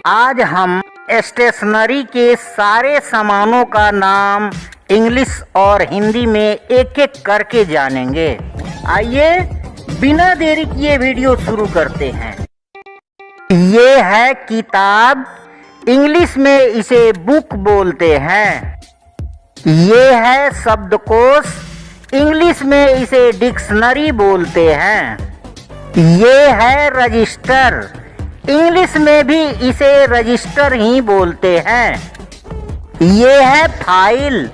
आज हम स्टेशनरी के सारे सामानों का नाम इंग्लिश और हिंदी में एक एक करके जानेंगे। आइए बिना देरी किए वीडियो शुरू करते हैं। ये है किताब, इंग्लिश में इसे बुक बोलते हैं। ये है शब्दकोश, इंग्लिश में इसे डिक्शनरी बोलते हैं। ये है रजिस्टर, इंग्लिश में भी इसे रजिस्टर ही बोलते हैं। ये है फाइल,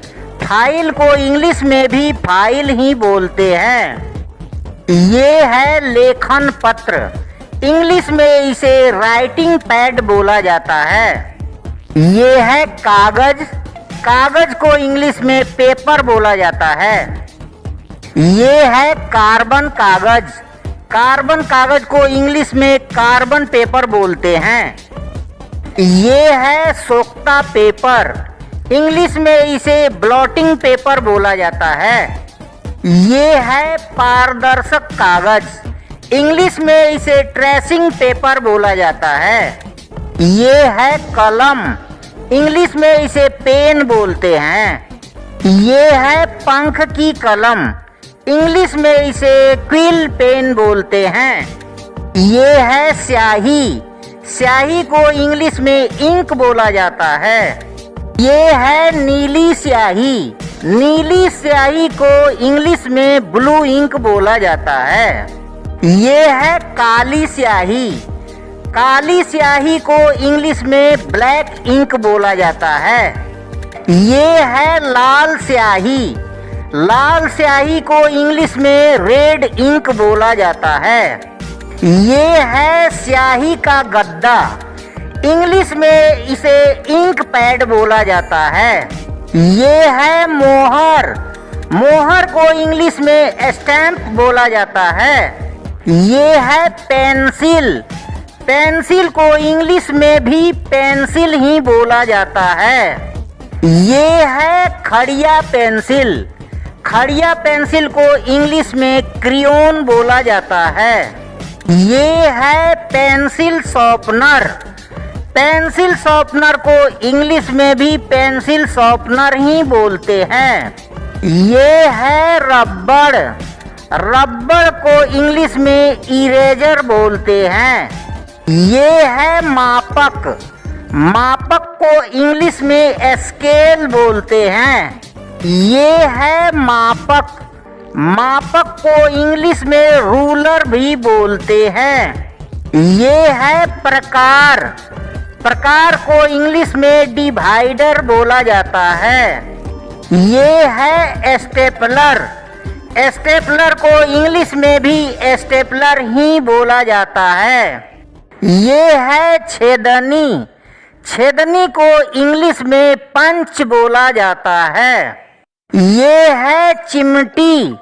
फाइल को इंग्लिश में भी फाइल ही बोलते हैं। ये है लेखन पत्र, इंग्लिश में इसे राइटिंग पैड बोला जाता है। ये है कागज, कागज को इंग्लिश में पेपर बोला जाता है। ये है कार्बन कागज, कार्बन कागज को इंग्लिश में कार्बन पेपर बोलते हैं। ये है सोख्ता पेपर, इंग्लिश में इसे ब्लॉटिंग पेपर बोला जाता है। ये है पारदर्शक कागज, इंग्लिश में इसे ट्रेसिंग पेपर बोला जाता है। ये है कलम, इंग्लिश में इसे पेन बोलते हैं। ये है पंख की कलम, इंग्लिश में इसे क्विल पेन बोलते हैं। ये है स्याही, स्याही को इंग्लिश में इंक बोला जाता है। ये है नीली स्याही, नीली स्याही को इंग्लिश में ब्लू इंक बोला जाता है। ये है काली स्याही, काली स्याही को इंग्लिश में ब्लैक इंक बोला जाता है। ये है लाल स्याही, लाल स्याही को इंग्लिश में रेड इंक बोला जाता है। ये है स्याही का गद्दा, इंग्लिश में इसे इंक पैड बोला जाता है। ये है मोहर, मोहर को इंग्लिश में स्टैम्प बोला जाता है। ये है पेंसिल, पेंसिल को इंग्लिश में भी पेंसिल ही बोला जाता है। ये है खड़िया पेंसिल, खड़िया पेंसिल को इंग्लिश में क्रियोन बोला जाता है। ये है पेंसिल शॉर्पनर, पेंसिल शॉर्पनर को इंग्लिश में भी पेंसिल शॉर्पनर ही बोलते हैं। ये है रबड़, रबड़ को इंग्लिश में इरेजर बोलते हैं। ये है मापक, मापक को इंग्लिश में स्केल बोलते हैं। ये है मापक, मापक को इंग्लिश में रूलर भी बोलते हैं। ये है प्रकार, प्रकार को इंग्लिश में डिवाइडर बोला जाता है। ये है स्टेपलर, स्टेपलर को इंग्लिश में भी स्टेपलर ही बोला जाता है। ये है छेदनी, छेदनी को इंग्लिश में पंच बोला जाता है। ये है चिमटी,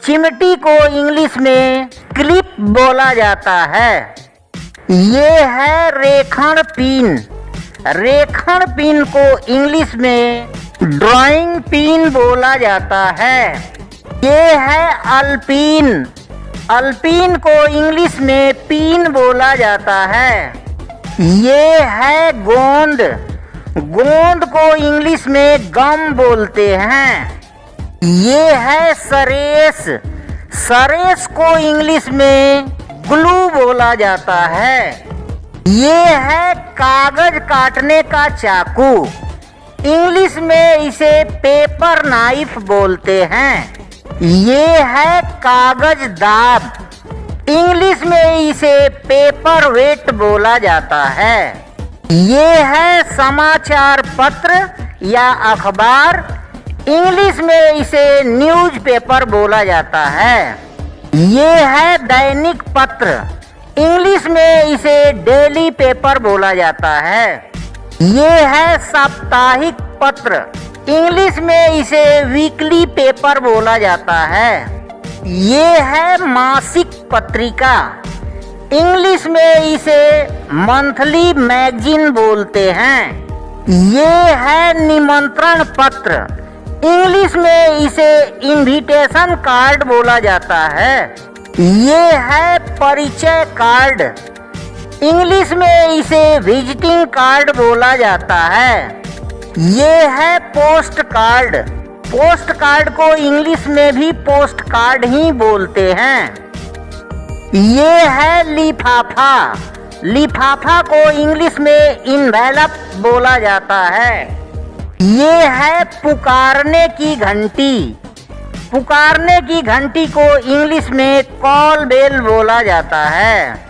चिमटी को इंग्लिश में क्लिप बोला जाता है। ये है रेखण पिन, रेखण पिन को इंग्लिश में ड्राइंग पिन बोला जाता है। ये है अल्पिन, अल्पिन को इंग्लिश में पिन बोला जाता है। ये है गोंद, गोंद को इंग्लिश में गम बोलते हैं। ये है सरेस, सरेस को इंग्लिश में ग्लू बोला जाता है। ये है कागज काटने का चाकू, इंग्लिश में इसे पेपर नाइफ बोलते हैं। ये है कागज दाब, इंग्लिश में इसे पेपर वेट बोला जाता है। ये है समाचार पत्र या अखबार, इंग्लिश में इसे न्यूज़पेपर बोला जाता है। ये है दैनिक पत्र, इंग्लिश में इसे डेली पेपर बोला जाता है। ये है साप्ताहिक पत्र, इंग्लिश में इसे वीकली पेपर बोला जाता है। ये है मासिक पत्रिका, इंग्लिश में इसे मंथली मैगजीन बोलते हैं। ये है निमंत्रण पत्र, इंग्लिश में इसे इनविटेशन कार्ड बोला जाता है। ये है परिचय कार्ड, इंग्लिश में इसे विजिटिंग कार्ड बोला जाता है। ये है पोस्ट कार्ड। पोस्ट कार्ड को इंग्लिश में भी पोस्ट कार्ड ही बोलते हैं। ये है लिफाफा। लिफाफा को इंग्लिश में इनवेलप बोला जाता है। ये है पुकारने की घंटी। पुकारने की घंटी को इंग्लिश में कॉल बेल बोला जाता है।